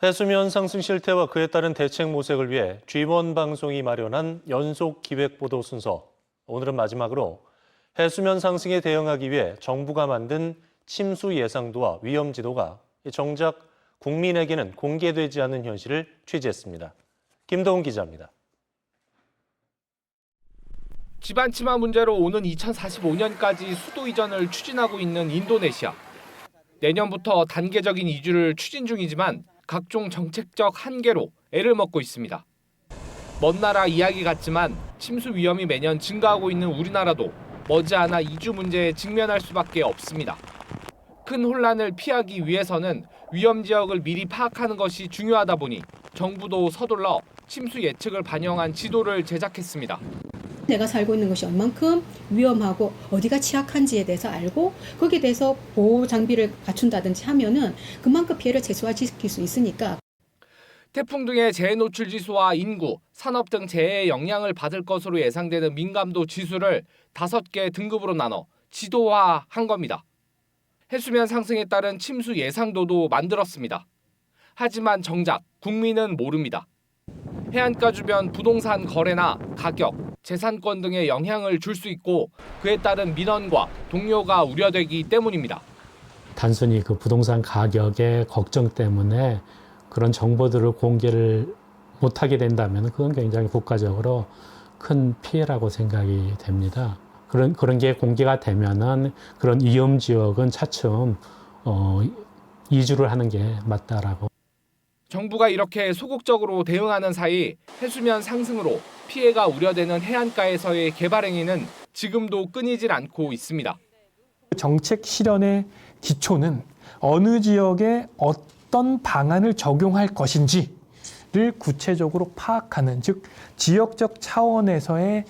해수면 상승 실태와 그에 따른 대책 모색을 위해 G1 방송이 마련한 연속 기획보도 순서. 오늘은 마지막으로 해수면 상승에 대응하기 위해 정부가 만든 침수 예상도와 위험 지도가 정작 국민에게는 공개되지 않는 현실을 취재했습니다. 김동훈 기자입니다. 지반 침하 문제로 오는 2045년까지 수도 이전을 추진하고 있는 인도네시아. 내년부터 단계적인 이주를 추진 중이지만 각종 정책적 한계로 애를 먹고 있습니다. 먼 나라 이야기 같지만 침수 위험이 매년 증가하고 있는 우리나라도 머지않아 이주 문제에 직면할 수밖에 없습니다. 큰 혼란을 피하기 위해서는 위험 지역을 미리 파악하는 것이 중요하다 보니 정부도 서둘러 침수 예측을 반영한 지도를 제작했습니다. 내가 살고 있는 것이 얼만큼 위험하고 어디가 취약한지에 대해서 알고 거기에 대해서 보호 장비를 갖춘다든지 하면은 그만큼 피해를 최소화시킬 수 있으니까. 태풍 등의 재해 노출 지수와 인구, 산업 등 재해의 영향을 받을 것으로 예상되는 민감도 지수를 5개 등급으로 나눠 지도화한 겁니다. 해수면 상승에 따른 침수 예상도도 만들었습니다. 하지만 정작 국민은 모릅니다. 해안가 주변 부동산 거래나 가격, 재산권 등에 영향을 줄 수 있고 그에 따른 민원과 동요가 우려되기 때문입니다. 단순히 그 부동산 가격의 걱정 때문에 그런 정보들을 공개를 못하게 된다면 그건 굉장히 국가적으로 큰 피해라고 생각이 됩니다. 그런 게 공개가 되면은 그런 위험 지역은 차츰 이주를 하는 게 맞다라고. 정부가 이렇게 소극적으로 대응하는 사이 해수면 상승으로 피해가 우려되는 해안가에서의 개발 행위는 지금도 끊이질 않고 있습니다. 정책 실현의 기초는 어느 지역에 어떤 방안을 적용할 것인지를 구체적으로 파악하는, 즉 지역적 차원에서의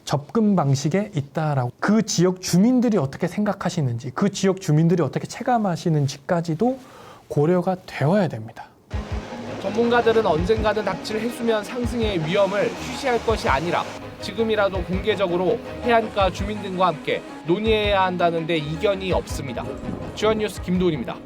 접근 방식에 있다라고. 그 지역 주민들이 어떻게 생각하시는지, 그 지역 주민들이 어떻게 체감하시는지까지도 고려가 되어야 됩니다. 전문가들은 언젠가는 닥칠 해수면 상승의 위험을 쉬쉬할 것이 아니라 지금이라도 공개적으로 해안가 주민 등과 함께 논의해야 한다는 데 이견이 없습니다. G1 뉴스 김도훈입니다.